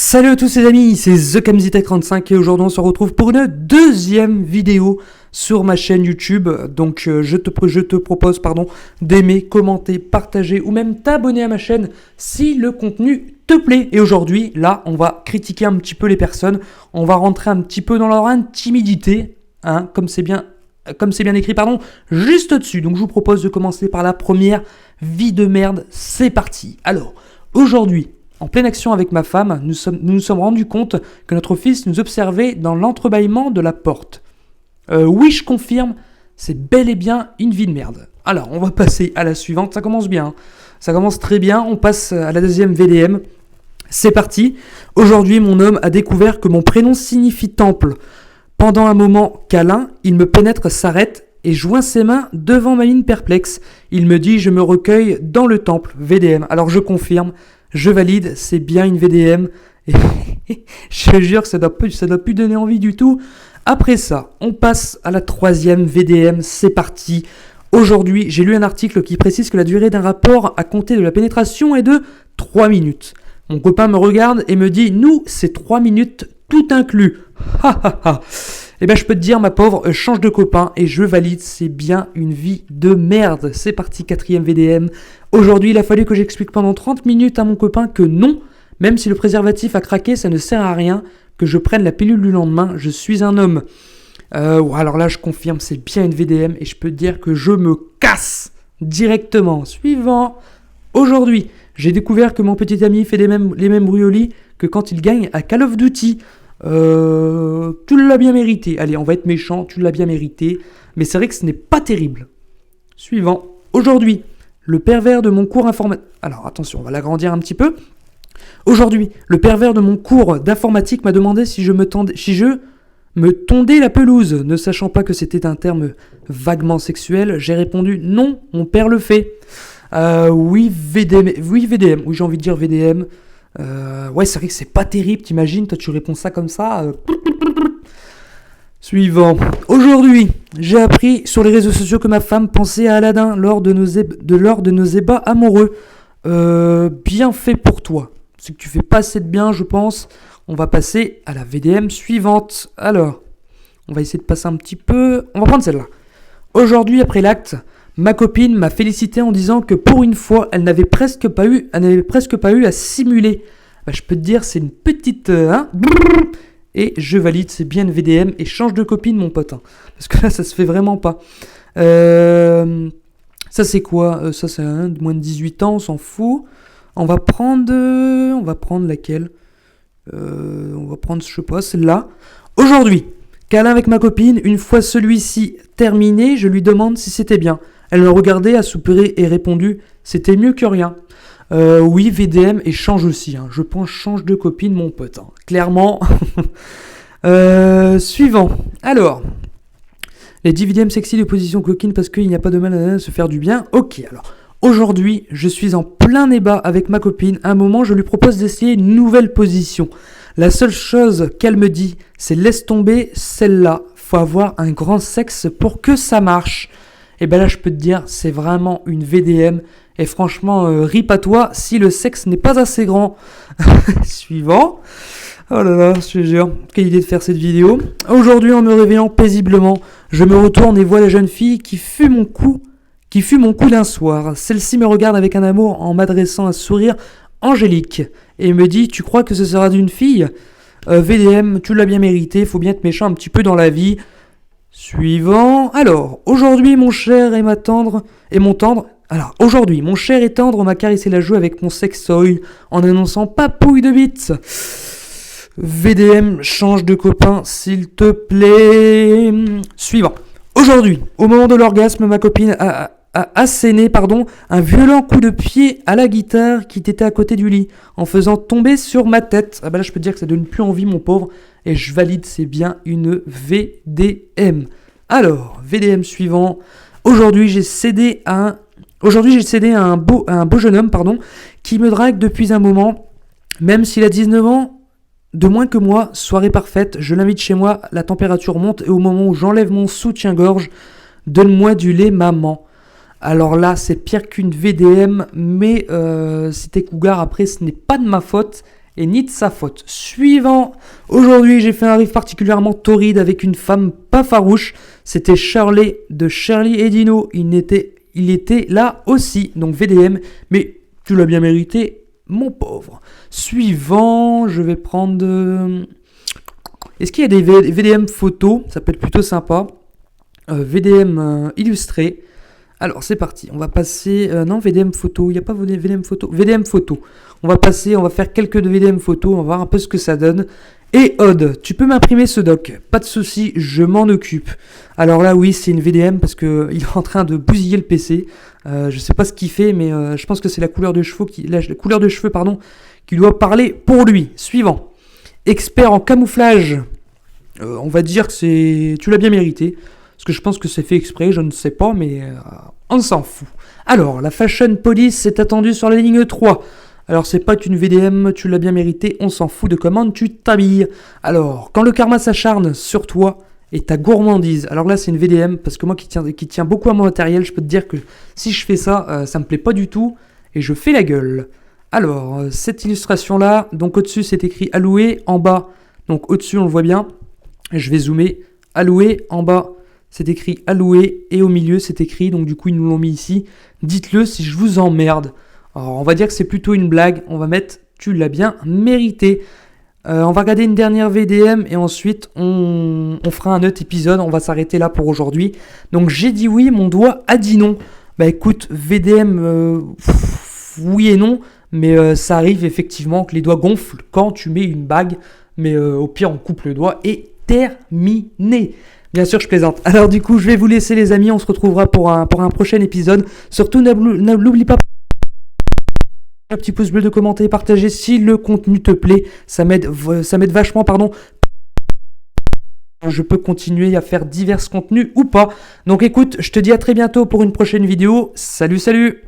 Salut à tous les amis, c'est TheCamzyTech35 et aujourd'hui on se retrouve pour une deuxième vidéo sur ma chaîne YouTube. Donc je te propose d'aimer, commenter, partager ou même t'abonner à ma chaîne si le contenu te plaît. Et aujourd'hui, là, on va critiquer un petit peu les personnes, on va rentrer un petit peu dans leur intimidité, hein, comme c'est bien écrit, juste au-dessus. Donc je vous propose de commencer par la première vie de merde, c'est parti. Alors, aujourd'hui, en pleine action avec ma femme, nous nous sommes rendus compte que notre fils nous observait dans l'entrebâillement de la porte. Oui, je confirme, c'est bel et bien une vie de merde. Alors, on va passer à la suivante, ça commence bien. Ça commence très bien, on passe à la deuxième VDM. C'est parti. Aujourd'hui, mon homme a découvert que mon prénom signifie temple. Pendant un moment câlin, il me pénètre, s'arrête et joint ses mains devant ma mine perplexe. Il me dit « Je me recueille dans le temple, VDM ». Alors, je confirme. Je valide, c'est bien une VDM. Et je te jure que ça doit plus donner envie du tout. Après ça, on passe à la troisième VDM. C'est parti. Aujourd'hui, j'ai lu un article qui précise que la durée d'un rapport à compter de la pénétration est de 3 minutes. Mon copain me regarde et me dit « Nous, c'est 3 minutes tout inclus. » Ha ha ha. Eh ben, je peux te dire, ma pauvre, change de copain et je valide, c'est bien une vie de merde. C'est parti, quatrième VDM. Aujourd'hui, il a fallu que j'explique pendant 30 minutes à mon copain que non, même si le préservatif a craqué, ça ne sert à rien, que je prenne la pilule du lendemain, je suis un homme. Alors là, je confirme, c'est bien une VDM et je peux te dire que je me casse directement. Suivant. Aujourd'hui, j'ai découvert que mon petit ami fait les mêmes bruits au lit que quand il gagne à Call of Duty. Tu l'as bien mérité. Allez, on va être méchant, tu l'as bien mérité. Mais c'est vrai que ce n'est pas terrible. Suivant. Aujourd'hui, le pervers de mon cours informatique... Alors, attention, on va l'agrandir un petit peu. Aujourd'hui, le pervers de mon cours d'informatique m'a demandé si je me tondais la pelouse. Ne sachant pas que c'était un terme vaguement sexuel, j'ai répondu « Non, mon père le fait. » Oui, VDM. Oui, j'ai envie de dire VDM. Ouais, c'est vrai que c'est pas terrible, t'imagines, toi tu réponds ça comme ça. Suivant. Aujourd'hui, j'ai appris sur les réseaux sociaux que ma femme pensait à Aladdin lors de nos ébats amoureux. Bien fait pour toi. C'est que tu fais pas assez de bien, je pense. On va passer à la VDM suivante. Alors, on va essayer de passer un petit peu. On va prendre celle-là. Aujourd'hui, après l'acte, ma copine m'a félicité en disant que pour une fois, elle n'avait presque pas eu à simuler. Bah, je peux te dire, c'est une petite... et je valide, c'est bien une VDM. Et change de copine, mon pote. Hein, parce que là, ça se fait vraiment pas. Ça, c'est quoi ça, c'est moins de 18 ans, on s'en fout. On va prendre laquelle on va prendre, je sais pas, celle-là. Aujourd'hui, câlin avec ma copine. Une fois celui-ci terminé, je lui demande si c'était bien. Elle me regardait, a soupiré et répondu « C'était mieux que rien ». Oui, VDM et change aussi. Hein. Je pense change de copine, mon pote. Hein. Clairement. Suivant. Alors, les 10 VDM sexy de position coquine parce qu'il n'y a pas de mal à se faire du bien. Ok, alors. Aujourd'hui, je suis en plein débat avec ma copine. À un moment, je lui propose d'essayer une nouvelle position. La seule chose qu'elle me dit, c'est « Laisse tomber celle-là. Faut avoir un grand sexe pour que ça marche. » Et ben là, je peux te dire, c'est vraiment une VDM. Et franchement, rip à toi si le sexe n'est pas assez grand. Suivant. Oh là là, je te jure, quelle idée de faire cette vidéo. Aujourd'hui, en me réveillant paisiblement, je me retourne et vois la jeune fille qui fut mon coup d'un soir. Celle-ci me regarde avec un amour en m'adressant un sourire angélique. Et me dit, tu crois que ce sera d'une fille ? VDM, tu l'as bien mérité, faut bien être méchant un petit peu dans la vie. Suivant. Alors, aujourd'hui, mon cher et mon tendre. Alors, aujourd'hui, mon cher et tendre m'a caressé la joue avec mon sextoy en annonçant papouille de bite. VDM, change de copain, s'il te plaît. Suivant. Aujourd'hui, au moment de l'orgasme, ma copine a asséné un violent coup de pied à la guitare qui était à côté du lit, en faisant tomber sur ma tête. Ah bah là, je peux te dire que ça donne plus envie, mon pauvre. Et je valide, c'est bien une VDM. Alors, VDM suivant. Aujourd'hui, j'ai cédé à un beau jeune homme, qui me drague depuis un moment. Même s'il a 19 ans, de moins que moi, soirée parfaite, je l'invite chez moi, la température monte et au moment où j'enlève mon soutien-gorge, donne-moi du lait, maman. Alors là, c'est pire qu'une VDM, mais si t'es cougar, après, ce n'est pas de ma faute. et ni de sa faute. Suivant, aujourd'hui j'ai fait un riff particulièrement torride avec une femme pas farouche, c'était Shirley de Shirley et Dino, il était là aussi, donc VDM, mais tu l'as bien mérité, mon pauvre. Suivant, je vais prendre... Est-ce qu'il y a des VDM photos? Ça peut être plutôt sympa. VDM illustré. Alors c'est parti, on va passer... non, VDM photo, il n'y a pas VDM photo. VDM photo. On va faire quelques de VDM photos, on va voir un peu ce que ça donne. Et Odd, tu peux m'imprimer ce doc? Pas de souci, je m'en occupe. Alors là, oui, c'est une VDM parce qu'il est en train de bousiller le PC. Je sais pas ce qu'il fait, mais je pense que c'est la couleur de cheveux qui doit parler pour lui. Suivant. Expert en camouflage. On va dire que tu l'as bien mérité. Parce que je pense que c'est fait exprès, je ne sais pas, mais on s'en fout. Alors, la Fashion Police est attendue sur la ligne 3. Alors, c'est pas une VDM, tu l'as bien mérité, on s'en fout de comment tu t'habilles. Alors, quand le karma s'acharne sur toi et ta gourmandise, alors là, c'est une VDM, parce que moi qui tiens beaucoup à mon matériel, je peux te dire que si je fais ça, ça me plaît pas du tout, et je fais la gueule. Alors, cette illustration-là, donc au-dessus, c'est écrit alloué, en bas, donc au-dessus, on le voit bien, je vais zoomer, alloué, en bas, c'est écrit alloué, et au milieu, c'est écrit, donc du coup, ils nous l'ont mis ici, dites-le si je vous emmerde. Alors, on va dire que c'est plutôt une blague, on va mettre tu l'as bien mérité. On va regarder une dernière VDM et ensuite on fera un autre épisode, on va s'arrêter là pour aujourd'hui. Donc j'ai dit oui, mon doigt a dit non. Bah écoute, VDM, oui et non, mais ça arrive effectivement que les doigts gonflent quand tu mets une bague, mais au pire on coupe le doigt et terminé. Bien sûr, je plaisante. Alors du coup, je vais vous laisser les amis, on se retrouvera pour un prochain épisode. Surtout, n'oublie pas un petit pouce bleu, de commenter et partager si le contenu te plaît. Ça m'aide vachement, pardon. Je peux continuer à faire divers contenus ou pas. Donc écoute, je te dis à très bientôt pour une prochaine vidéo. Salut, salut!